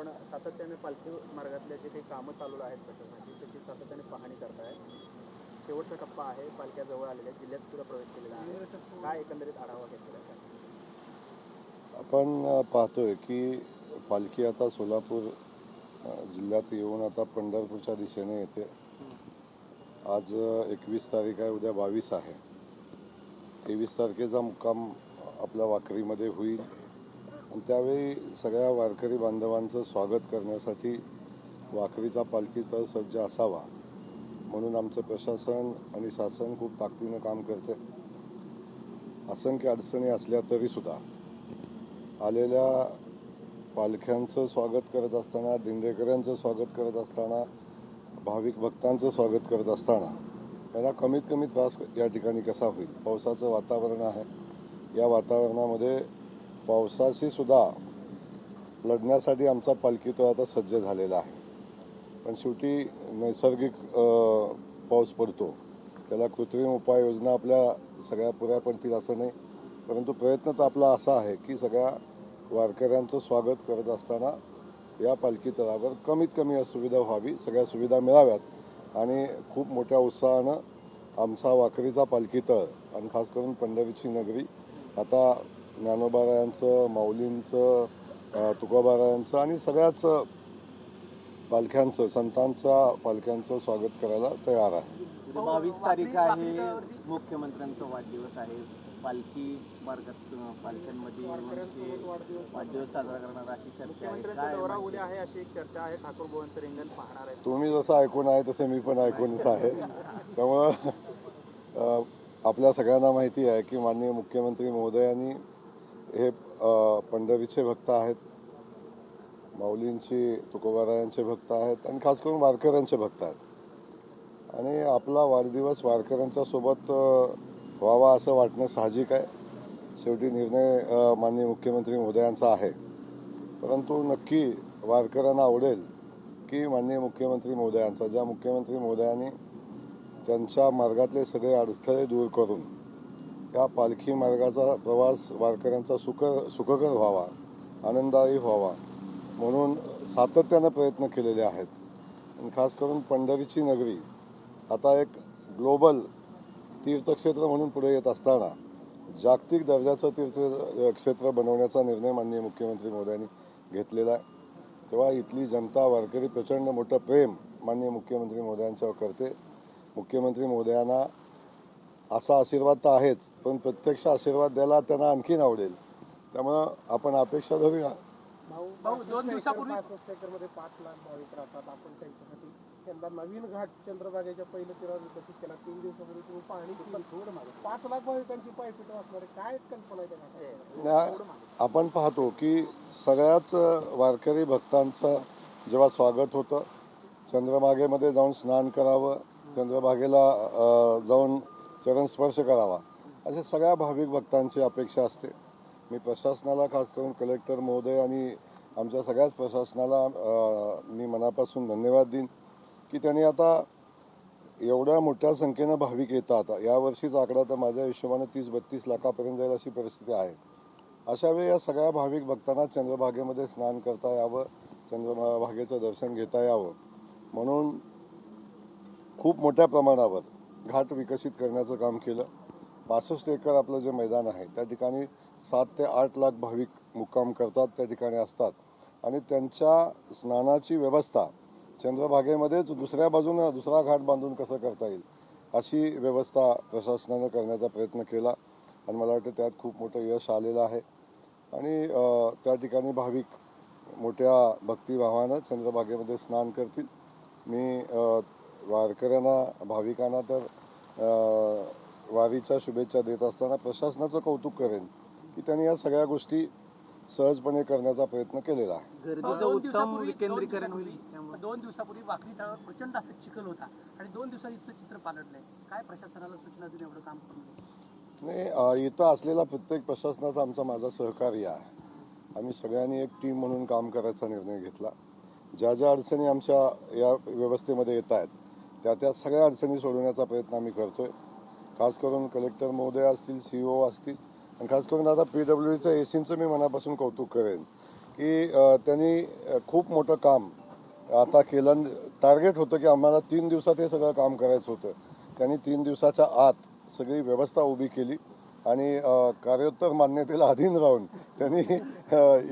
आपण सातत्याने पालखी मार्गातले जे काही कामं चालू आहेत प्रशासनाची त्याची सातत्याने पाहणी करताय. शेवटचा टप्पा आहे, पालख्या जवळ आलेल्या जिल्ह्यात सुद्धा प्रवेश केलेला आहे. काय एकंदरीत आढावा घेतलेला आहे? आपण पाहतोय की पालखी आता सोलापूर जिल्ह्यात येऊन आता पंढरपूरच्या दिशेने येते. आज 21 तारीख आहे, उद्या 22 आहे. 23 तारखेचा मुक्काम आपल्या वाखरीमध्ये होईल आणि त्यावेळी सगळ्या वारकरी बांधवांचं स्वागत करण्यासाठी वाखरीचा पालखी तळ सज्ज असावा म्हणून आमचं प्रशासन आणि शासन खूप ताकदीनं काम करते. असंख्य अडचणी असल्या तरीसुद्धा आलेल्या पालख्यांचं स्वागत करत असताना, दिंडेकऱ्यांचं स्वागत करत असताना, भाविक भक्तांचं स्वागत करत असताना त्यांना कमीत कमी त्रास या ठिकाणी कसा होईल. पावसाचं वातावरण आहे. या वातावरणामध्ये पावसाशी सुद्धा लढण्यासाठी आमचा पालखी तळ आता सज्ज झालेला आहे. पण शेवटी नैसर्गिक पाऊस पडतो, त्याला कृत्रिम उपाययोजना आपल्या सगळ्या पुऱ्या पडतील असं नाही. परंतु प्रयत्न तर आपला असा आहे की सगळ्या वारकऱ्यांचं स्वागत करत असताना या पालखी तळावर कमीत कमी सुविधा व्हावी, सगळ्या सुविधा मिळाव्यात आणि खूप मोठ्या उत्साहानं आमचा वाखरीचा पालखी तळ आणि खास करून पंढरीची नगरी आता ज्ञानोबारायांचं, माऊलींचं, तुकोबारायांचं आणि सगळ्याच पालख्यांचं, संतांच्या पालख्यांचं स्वागत करायला तयार आहे. 22 तारीख आहे, मुख्यमंत्र्यांचा वाढदिवस आहे. पालखी मार्गात पालख्यांमध्ये वाढदिवस साजरा करणार अशी चर्चा आहे. काय आहे अशी एक चर्चा आहे. ठाकूर भुवनचं रिंगण पाहणार आहे. तुम्ही जसं ऐकून आहे तसं मी पण ऐकूनच आहे. त्यामुळं आपल्या सगळ्यांना माहिती आहे की माननीय मुख्यमंत्री महोदयांनी हे पंढरीचे भक्त आहेत, माऊलींची, तुकोबारायांचे भक्त आहेत आणि खास करून वारकऱ्यांचे भक्त आहेत आणि आपला वाढदिवस वारकऱ्यांच्या सोबत व्हावा असं वाटणं साहजिक आहे. शेवटी निर्णय माननीय मुख्यमंत्री महोदयांचा आहे. परंतु नक्की वारकऱ्यांना आवडेल की माननीय मुख्यमंत्री महोदयांचा, ज्या मुख्यमंत्री महोदयांनी त्यांच्या मार्गातले सगळे अडथळे दूर करून या पालखी मार्गाचा प्रवास वारकऱ्यांचा सुखकर व्हावा, आनंददायी व्हावा म्हणून सातत्यानं प्रयत्न केलेले आहेत. आणि खास करून पंढरीची नगरी आता एक ग्लोबल तीर्थक्षेत्र म्हणून पुढे येत असताना जागतिक दर्जाचं तीर्थक्षेत्र बनवण्याचा निर्णय माननीय मुख्यमंत्री महोदयांनी घेतलेला आहे. तेव्हा इथली जनता, वारकरी प्रचंड मोठं प्रेम माननीय मुख्यमंत्री महोदयांच्यावर करते. मुख्यमंत्री महोदयांना असा आशीर्वाद तर आहेच, पण प्रत्यक्ष आशीर्वाद द्यायला त्यांना आणखीन आवडेल. त्यामुळं आपण अपेक्षा धरूया. 2 दिवसापूर्वी 5 लाख भाविक राहतात. आपण त्यांच्यासाठी यंदा नवीन घाट चंद्रभागेच्या पहिल्या तीरावर विकसित केला. 3 दिवसापूर्वी तुम्ही पाहणी केली. 5 लाख भाविकांची पायपीट असणार आहे. काय कल्पना आहे? आपण पाहतो की सगळ्याच वारकरी भक्तांचं जेव्हा स्वागत होतं, चंद्रभागेमध्ये जाऊन स्नान करावं, चंद्रभागेला जाऊन चरणस्पर्श करावा, अशा सगळ्या भाविक भक्तांची अपेक्षा असते. मी प्रशासनाला, खास करून कलेक्टर महोदय आणि आमच्या सगळ्याच प्रशासनाला मी मनापासून धन्यवाद देईन की त्यांनी आता एवढ्या मोठ्या संख्येनं भाविक येतात. यावर्षीचा आकडा तर माझ्या हिशोबानं 30-32 लाखापर्यंत जाईल अशी परिस्थिती आहे. अशावेळी या सगळ्या भाविक भक्तांना चंद्रभागेमध्ये स्नान करता यावं, चंद्रभागेचं दर्शन घेता यावं म्हणून खूप मोठ्या प्रमाणावर घाट विकसित करण्याचं काम केलं. 65 एकर आपलं जे मैदान आहे त्या ठिकाणी 7 ते 8 लाख भाविक मुक्काम करतात, त्या ठिकाणी असतात आणि त्यांच्या स्नानाची व्यवस्था चंद्रभागेमध्येच दुसऱ्या बाजूनं दुसरा घाट बांधून कसं करता येईल अशी व्यवस्था प्रशासनानं करण्याचा प्रयत्न केला आणि मला वाटतं त्यात खूप मोठं यश आलेलं आहे आणि त्या ठिकाणी भाविक मोठ्या भक्तिभावानं चंद्रभागेमध्ये स्नान करतील. मी वारकऱ्यांना, भाविकांना तर वारीच्या शुभेच्छा देत असताना प्रशासनाचं कौतुक करेन की त्यांनी या सगळ्या गोष्टी सहजपणे करण्याचा प्रयत्न केलेला आहे. गर्दीचं उत्तम विकेंद्रीकरण होईल. 2 दिवसापूर्वी वाखरी तळावर प्रचंड असा चिखल होता आणि 2 दिवसात इथलं चित्र पालटलंय. काय प्रशासनाला सूचना देऊन एवढं काम करून? नाही, इथं असलेला प्रत्येक प्रशासनाचा माझा सहकार्य आहे. आम्ही सगळ्यांनी एक टीम म्हणून काम करायचा निर्णय घेतला. ज्या ज्या अडचणी आमच्या या व्यवस्थेमध्ये येत आहेत त्या सगळ्या अडचणी सोडवण्याचा प्रयत्न आम्ही करतोय. खास करून कलेक्टर महोदय असतील, CEO असतील आणि खास करून आता PWDच्या एसींचं मी मनापासून कौतुक करेन की त्यांनी खूप मोठं काम आता केलं. टार्गेट होतं की आम्हाला 3 दिवसात हे सगळं काम करायचं होतं. त्यांनी 3 दिवसाच्या आत सगळी व्यवस्था उभी केली आणि कार्योत्तर मान्यतेला अधीन राहून त्यांनी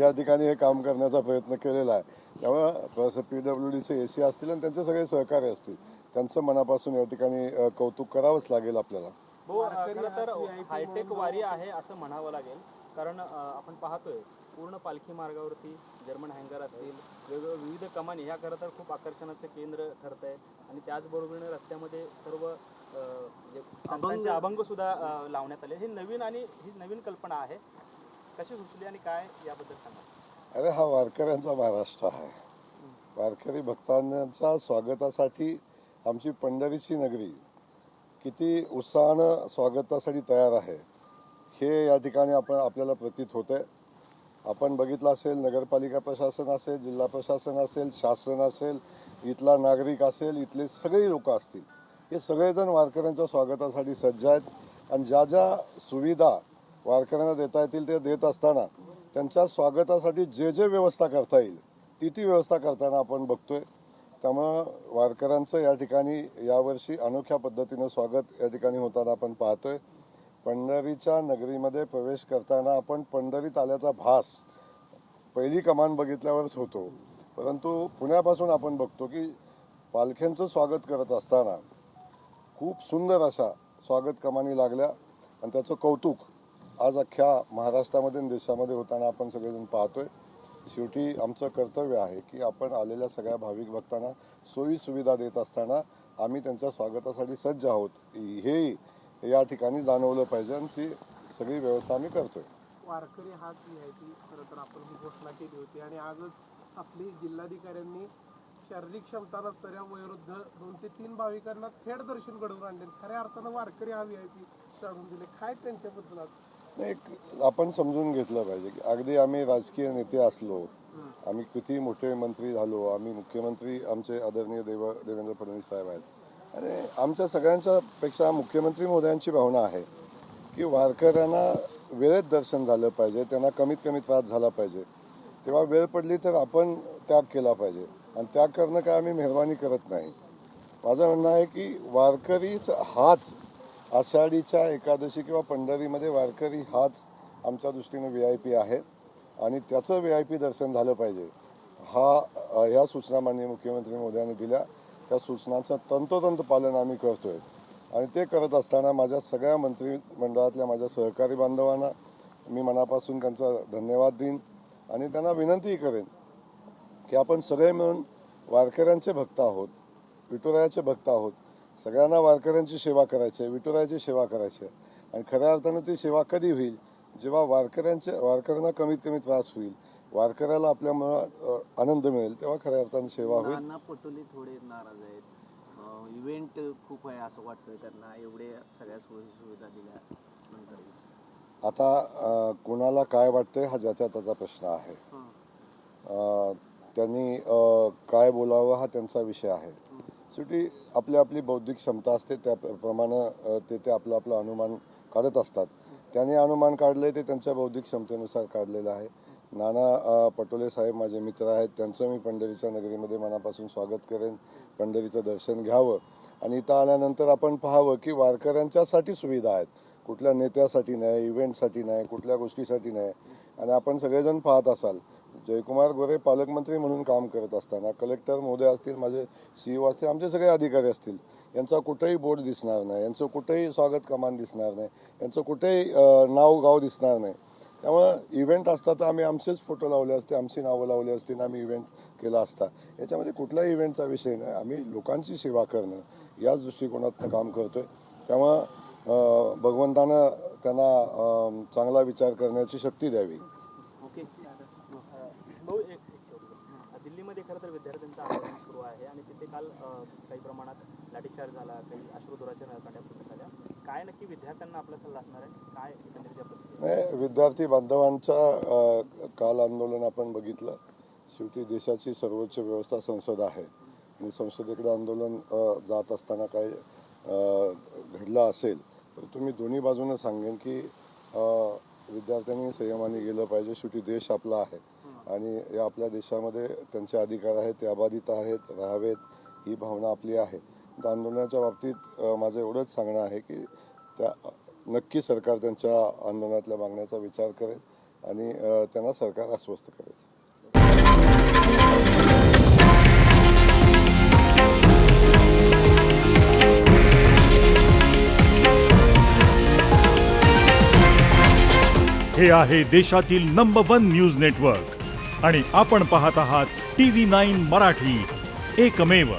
या ठिकाणी हे काम करण्याचा प्रयत्न केलेला आहे. त्यामुळं PWDचे AC असतील आणि त्यांचे सगळे सहकारी असतील, त्यांचं मनापासून या ठिकाणी कौतुक करावंच लागेल आपल्याला. खरं तर हायटेक वारी आहे असं म्हणावं लागेल, कारण आपण पाहतोय पूर्ण पालखी मार्गावरती जर्मन हँगर असतील, वेगवेगळे विविध कमानी, ह्या खरं तर खूप आकर्षणाचं केंद्र ठरत आहे. आणि त्याचबरोबरीने रस्त्यामध्ये सर्व संतांचे अभंग सुद्धा लावण्यात आले. हे नवीन आणि ही नवीन कल्पना आहे, कशी सुचली आणि काय याबद्दल सांगा. अरे हा वारकऱ्यांचा महाराष्ट्र आहे. वारकरी भक्तांच्या स्वागतासाठी आमची पंढरीची नगरी किती उत्साहानं स्वागतासाठी तयार आहे हे या ठिकाणी आपल्याला प्रतीत होतंय. आपण बघितलं असेल, नगरपालिका प्रशासन असेल, जिल्हा प्रशासन असेल, शासन असेल, इथला नागरिक असेल, इथले सगळे लोक असतील, हे सगळेजण वारकऱ्यांच्या स्वागतासाठी सज्ज आहेत. आणि ज्या ज्या सुविधा वारकऱ्यांना देता येतील ते देत असताना त्यांच्या स्वागतासाठी जे जे व्यवस्था करता येईल ती व्यवस्था करताना आपण बघतोय. त्यामुळं वारकऱ्यांचं या ठिकाणी यावर्षी अनोख्या पद्धतीनं स्वागत या ठिकाणी होताना आपण पाहतोय. पंढरीच्या नगरीमध्ये प्रवेश करताना आपण पंढरीत आल्याचा भास पहिली कमान बघितल्यावरच होतो, परंतु पुण्यापासून आपण बघतो की पालख्यांचं स्वागत करत असताना खूप सुंदर अशा स्वागत कमानी लागल्या आणि त्याचं कौतुक आज अख्ख्या महाराष्ट्रामध्ये आणि देशामध्ये होताना आपण सगळेजण पाहतोय. शेवटी आमचं कर्तव्य आहे की आपण आलेल्या सगळ्या भाविक भक्तांना सोयी सुविधा देत असताना आम्ही त्यांच्या स्वागतासाठी सज्ज आहोत हे या ठिकाणी जाणवलं पाहिजे आणि ती सगळी व्यवस्था आम्ही करतोय. वारकरी हात घ्यायची खरं तर आपण ही घोषणा केली होती आणि आजच आपली जिल्हाधिकाऱ्यांनी शारीरिक क्षमता नसणाऱ्या वयोवृद्ध 2 ते 3 भाविकांना थेट दर्शन घडवून आणले. खऱ्या अर्थानं वारकरी हा VIP चढवून दिले. काय त्यांच्याबद्दल नाही, आपण समजून घेतलं पाहिजे की अगदी आम्ही राजकीय नेते असलो, आम्ही किती मोठे मंत्री झालो, आम्ही मुख्यमंत्री आमचे आदरणीय देवेंद्र फडणवीस साहेब आहेत आणि आमच्या सगळ्यांच्या पेक्षा मुख्यमंत्री महोदयांची भावना आहे की वारकऱ्यांना वेळेत दर्शन झालं पाहिजे, त्यांना कमीत कमी त्रास झाला पाहिजे. तेव्हा वेळ पडली तर आपण त्याग केला पाहिजे आणि त्याग करणं काय आम्ही मेहरबानी करत नाही. माझं म्हणणं आहे की वारकरीच हाच आषाढीच्या एकादशी किंवा पंढरीमध्ये वारकरी हाच आमच्या दृष्टीने VIP आहे आणि त्याचं VIP दर्शन झालं पाहिजे. ह्या सूचना माननीय मुख्यमंत्री महोदयांनी दिल्या, त्या सूचनांचं तंतोतंत पालन आम्ही करतोय आणि ते करत असताना माझ्या सगळ्या मंत्रिमंडळातल्या माझ्या सहकारी बांधवांना मी मनापासून त्यांचा धन्यवाद देईन आणि त्यांना विनंती करेन की आपण सगळे मिळून वारकऱ्यांचे भक्त आहोत, विठुरायाचे भक्त आहोत. सगळ्यांना वारकऱ्यांची सेवा करायची आहे, विठुरायाची सेवा करायची आहे आणि खऱ्या अर्थानं ती सेवा कधी होईल जेव्हा वारकऱ्यांना कमीत कमी त्रास होईल, वारकऱ्याला आपल्यामुळं आनंद मिळेल, तेव्हा खऱ्या अर्थानं सेवा होईल. नाना पटोले थोडे नाराज आहेत. इव्हेंट खूप आहे असं वाटतंय त्यांना, एवढे सगळ्या सोयी सुविधा दिल्या नंतर. आता कोणाला काय वाटतंय हा ज्याचा त्याचा प्रश्न आहे. त्यांनी काय बोलावं हा त्यांचा विषय आहे. शेवटी आपली आपली बौद्धिक क्षमता असते, त्याप्रमाणे ते आपलं अनुमान काढत असतात. त्यांनी अनुमान काढले ते त्यांच्या बौद्धिक क्षमतेनुसार काढलेलं आहे. नाना पटोले साहेब माझे मित्र आहेत, त्यांचं मी पंढरीच्या नगरीमध्ये मनापासून स्वागत करेन. पंढरीचं दर्शन घ्यावं आणि इथं आल्यानंतर आपण पाहावं की वारकऱ्यांच्यासाठी सुविधा आहेत, कुठल्या नेत्यासाठी नाही, इव्हेंटसाठी नाही, कुठल्या गोष्टीसाठी नाही. आणि आपण सगळेजण पाहत असाल, जयकुमार गोरे पालकमंत्री म्हणून काम करत असताना कलेक्टर महोदय असतील, माझे CEO असतील, आमचे सगळे अधिकारी असतील, यांचा कुठेही बोर्ड दिसणार नाही, यांचं कुठेही स्वागत कमान दिसणार नाही, यांचं कुठेही नाव गाव दिसणार नाही. त्यामुळं इव्हेंट असता तर आम्ही आमचेच फोटो लावले असते, आमची नावं लावली असती आणि आम्ही इव्हेंट केला असता. याच्यामध्ये कुठल्याही इव्हेंटचा विषय नाही. आम्ही लोकांची सेवा करणं याच दृष्टिकोनातून काम करतोय. त्यामुळं भगवंतानं त्यांना चांगला विचार करण्याची शक्ती द्यावी. ओके. भाऊ, एक दिल्लीमध्ये खरं तर विद्यार्थ्यांचं आंदोलन सुरू आहे आणि तिथे काल काही प्रमाणात लाठीचार्ज झाला, काही अश्रुधुराच्या नळकांड्या फुटत आल्या. काय नक्की विद्यार्थ्यांना आपला सल्ला असणार आहे, काय एकंदरीत परिस्थिती? नाही, विद्यार्थी बांधवांचा काल आंदोलन आपण बघितलं. शेवटी देशाची सर्वोच्च व्यवस्था संसद आहे आणि संसदेकडे आंदोलन जात असताना काय घडलं असेल तर तुम्ही दोन्ही बाजूनं सांगेन की विद्यार्थ्यांनी संयमाने गेलं पाहिजे. शेवटी देश आपला आहे आणि या आपल्या देशामध्ये त्यांचे अधिकार आहेत, ते अबाधित आहेत, राहावेत, ही भावना आपली आहे. तर आंदोलनाच्या बाबतीत माझं एवढंच सांगणं आहे की नक्की सरकार त्यांच्या आंदोलनातल्या मागण्याचा विचार करेल आणि त्यांना सरकार आश्वस्त करेल. हे आहे देशातील नंबर 1 न्यूज नेटवर्क आणि आपण पाहत आहात TV9 मराठी, एकमेव.